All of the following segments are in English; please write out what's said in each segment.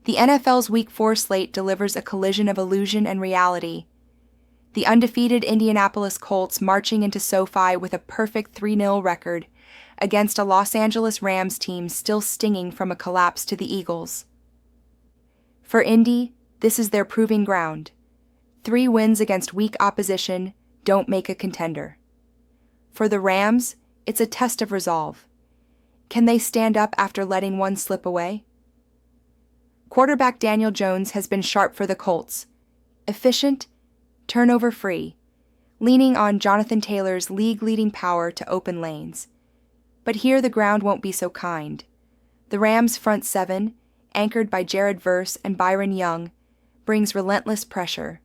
The NFL's Week 4 slate delivers a collision of illusion and reality. The undefeated Indianapolis Colts marching into SoFi with a perfect 3-0 record against a Los Angeles Rams team still stinging from a collapse to the Eagles. For Indy, this is their proving ground. 3 wins against weak opposition don't make a contender. For the Rams, it's a test of resolve. Can they stand up after letting one slip away? Quarterback Daniel Jones has been sharp for the Colts. Efficient, turnover-free, leaning on Jonathan Taylor's league-leading power to open lanes. But here the ground won't be so kind. The Rams' front 7, anchored by Jared Verse and Byron Young, brings relentless pressure.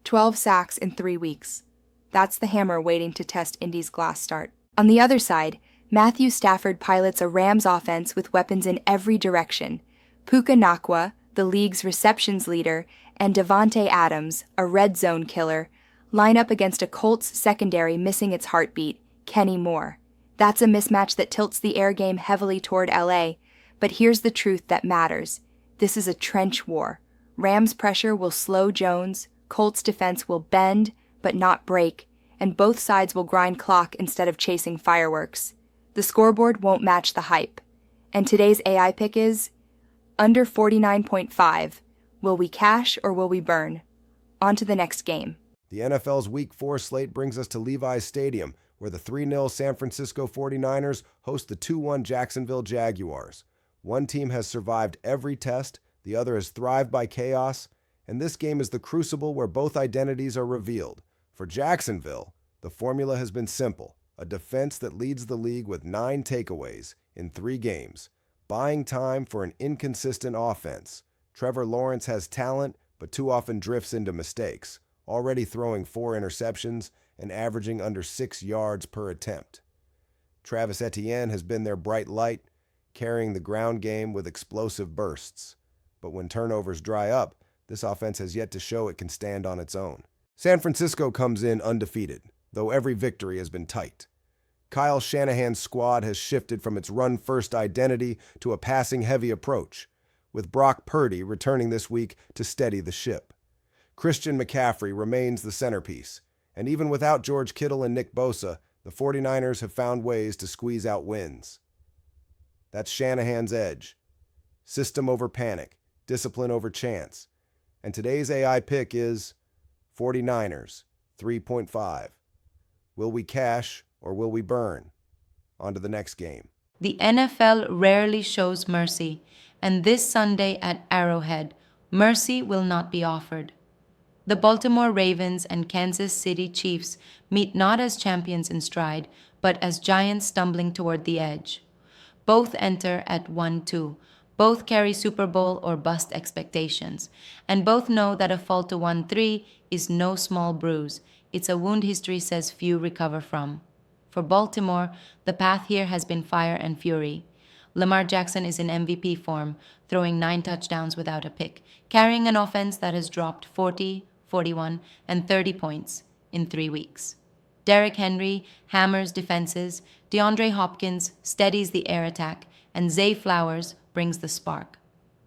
12 sacks in 3 weeks. That's the hammer waiting to test Indy's glass start. On the other side, Matthew Stafford pilots a Rams offense with weapons in every direction. Puka Nacua, the league's receptions leader, and Devontae Adams, a red zone killer, line up against a Colts secondary missing its heartbeat, Kenny Moore. That's a mismatch that tilts the air game heavily toward LA, but here's the truth that matters. This is a trench war. Rams pressure will slow Jones, Colts defense will bend, but not break, and both sides will grind clock instead of chasing fireworks. The scoreboard won't match the hype. And today's AI pick is under 49.5. Will we cash or will we burn? On to the next game. The NFL's Week 4 slate brings us to Levi's Stadium, where the 3-0 San Francisco 49ers host the 2-1 Jacksonville Jaguars. One team has survived every test, the other has thrived by chaos, and this game is the crucible where both identities are revealed. For Jacksonville, the formula has been simple: a defense that leads the league with 9 takeaways in 3 games, buying time for an inconsistent offense. Trevor Lawrence has talent, but too often drifts into mistakes, already throwing 4 interceptions and averaging under 6 yards per attempt. Travis Etienne has been their bright light, carrying the ground game with explosive bursts. But when turnovers dry up, this offense has yet to show it can stand on its own. San Francisco comes in undefeated, though every victory has been tight. Kyle Shanahan's squad has shifted from its run-first identity to a passing-heavy approach, with Brock Purdy returning this week to steady the ship. Christian McCaffrey remains the centerpiece, and even without George Kittle and Nick Bosa, the 49ers have found ways to squeeze out wins. That's Shanahan's edge. System over panic, discipline over chance. And today's AI pick is 49ers, 3.5. Will we cash or will we burn? On to the next game. The NFL rarely shows mercy, and this Sunday at Arrowhead, mercy will not be offered. The Baltimore Ravens and Kansas City Chiefs meet not as champions in stride, but as giants stumbling toward the edge. Both enter at 1-2. Both carry Super Bowl or bust expectations, and both know that a fall to 1-3 is no small bruise. It's a wound history says few recover from. For Baltimore, the path here has been fire and fury. Lamar Jackson is in MVP form, throwing 9 touchdowns without a pick, carrying an offense that has dropped 40, 41, and 30 points in 3 weeks. Derrick Henry hammers defenses, DeAndre Hopkins steadies the air attack, and Zay Flowers brings the spark.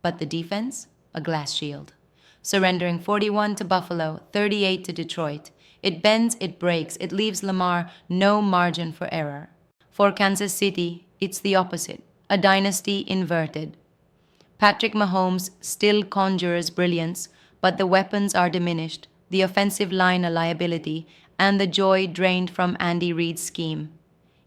But the defense? A glass shield. Surrendering 41 to Buffalo, 38 to Detroit. It bends, it breaks, it leaves Lamar no margin for error. For Kansas City, it's the opposite, a dynasty inverted. Patrick Mahomes still conjures brilliance, but the weapons are diminished, the offensive line a liability, and the joy drained from Andy Reid's scheme.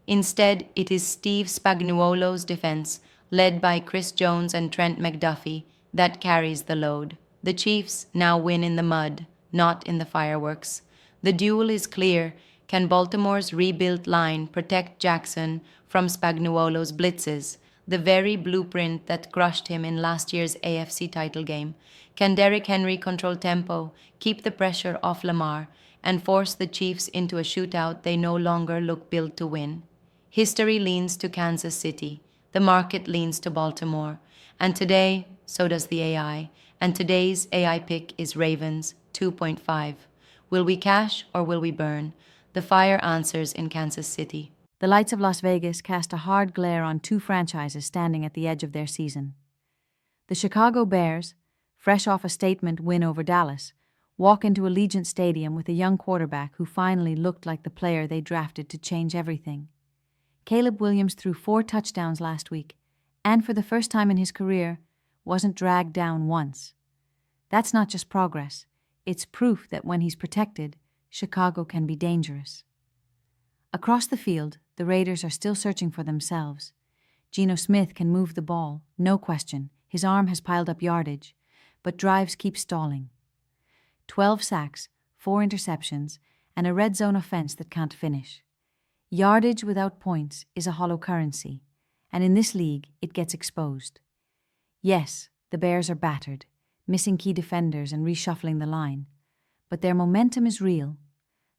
Instead, it is Steve Spagnuolo's defense, led by Chris Jones and Trent McDuffie, that carries the load. The Chiefs now win in the mud, not in the fireworks. The duel is clear. Can Baltimore's rebuilt line protect Jackson from Spagnuolo's blitzes, the very blueprint that crushed him in last year's AFC title game? Can Derrick Henry control tempo, keep the pressure off Lamar, and force the Chiefs into a shootout they no longer look built to win? History leans to Kansas City. The market leans to Baltimore. And today, so does the AI. And today's AI pick is Ravens 2.5. Will we cash or will we burn? The fire answers in Kansas City. The lights of Las Vegas cast a hard glare on 2 franchises standing at the edge of their season. The Chicago Bears, fresh off a statement win over Dallas, walk into Allegiant Stadium with a young quarterback who finally looked like the player they drafted to change everything. Caleb Williams threw 4 touchdowns last week, and for the first time in his career, wasn't dragged down once. That's not just progress, it's proof that when he's protected, Chicago can be dangerous. Across the field, the Raiders are still searching for themselves. Geno Smith can move the ball, no question. His arm has piled up yardage, but drives keep stalling. 12 sacks, 4 interceptions, and a red zone offense that can't finish. Yardage without points is a hollow currency, and in this league, it gets exposed. Yes, the Bears are battered, missing key defenders and reshuffling the line, but their momentum is real.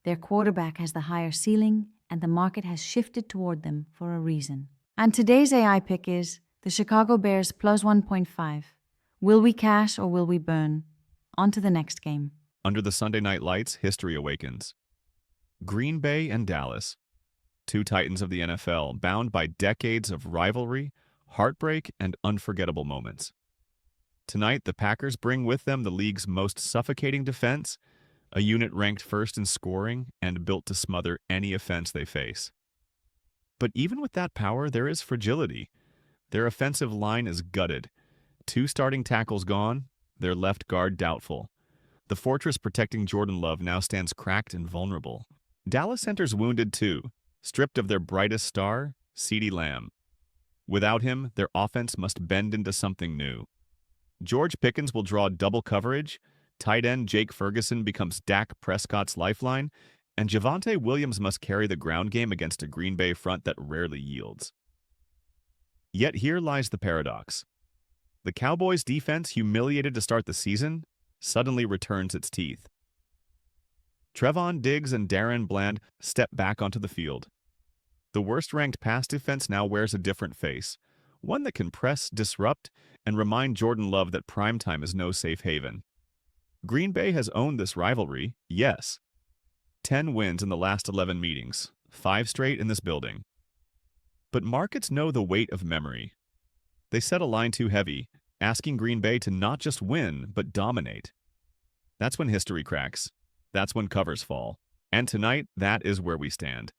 Their quarterback has the higher ceiling, and the market has shifted toward them for a reason. And today's AI pick is the Chicago Bears plus 1.5. Will we cash or will we burn? On to the next game. Under the Sunday night lights, history awakens. Green Bay and Dallas, 2 titans of the NFL, bound by decades of rivalry, heartbreak, and unforgettable moments. Tonight, the Packers bring with them the league's most suffocating defense, a unit ranked first in scoring and built to smother any offense they face. But even with that power, there is fragility. Their offensive line is gutted. 2 starting tackles gone, their left guard doubtful. The fortress protecting Jordan Love now stands cracked and vulnerable. Dallas centers wounded too, stripped of their brightest star, CeeDee Lamb. Without him, their offense must bend into something new. George Pickens will draw double coverage, tight end Jake Ferguson becomes Dak Prescott's lifeline, and Javonte Williams must carry the ground game against a Green Bay front that rarely yields. Yet here lies the paradox. The Cowboys' defense, humiliated to start the season, suddenly returns its teeth. Trevon Diggs and Darren Bland step back onto the field. The worst-ranked pass defense now wears a different face, one that can press, disrupt, and remind Jordan Love that primetime is no safe haven. Green Bay has owned this rivalry, yes. 10 wins in the last 11 meetings, 5 straight in this building. But markets know the weight of memory. They set a line too heavy, asking Green Bay to not just win, but dominate. That's when history cracks. That's when covers fall. And tonight, that is where we stand.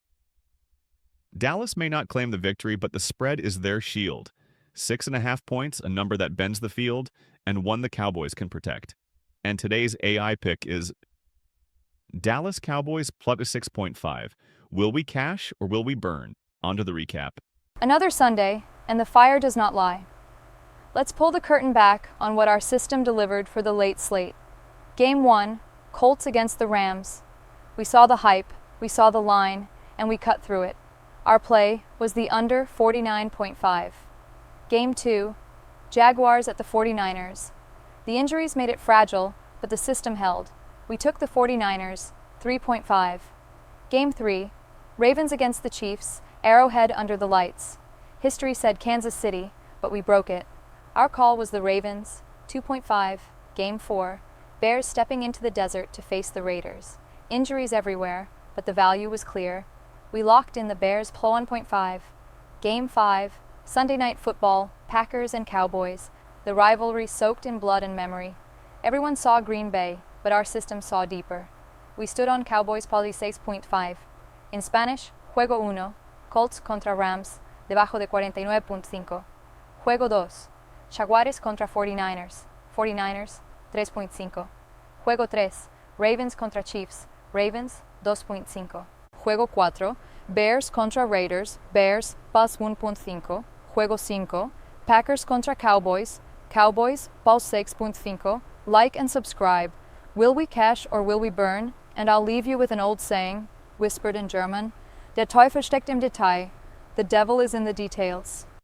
Dallas may not claim the victory, but the spread is their shield. 6.5 points, a number that bends the field, and one the Cowboys can protect. And today's AI pick is Dallas Cowboys plus 6.5. Will we cash or will we burn? On to the recap. Another Sunday, and the fire does not lie. Let's pull the curtain back on what our system delivered for the late slate. Game 1, Colts against the Rams. We saw the hype, we saw the line, and we cut through it. Our play was the under 49.5. Game 2, Jaguars at the 49ers. The injuries made it fragile, but the system held. We took the 49ers, 3.5. Game 3, Ravens against the Chiefs, Arrowhead under the lights. History said Kansas City, but we broke it. Our call was the Ravens, 2.5. Game 4, Bears stepping into the desert to face the Raiders. Injuries everywhere, but the value was clear. We locked in the Bears plus 1.5. Game 5, Sunday Night Football, Packers and Cowboys. The rivalry soaked in blood and memory. Everyone saw Green Bay, but our system saw deeper. We stood on Cowboys plus 6.5. In Spanish, Juego 1, Colts contra Rams, debajo de 49.5. Juego 2, Jaguars contra 49ers, 49ers, 3.5. Juego 3, Ravens contra Chiefs, Ravens, 2.5. Juego 4, Bears contra Raiders, Bears, plus 1.5. Juego 5, Packers contra Cowboys, Cowboys, plus 6.5. Like and subscribe. Will we cash or will we burn? And I'll leave you with an old saying, whispered in German, Der Teufel steckt im Detail. The devil is in the details.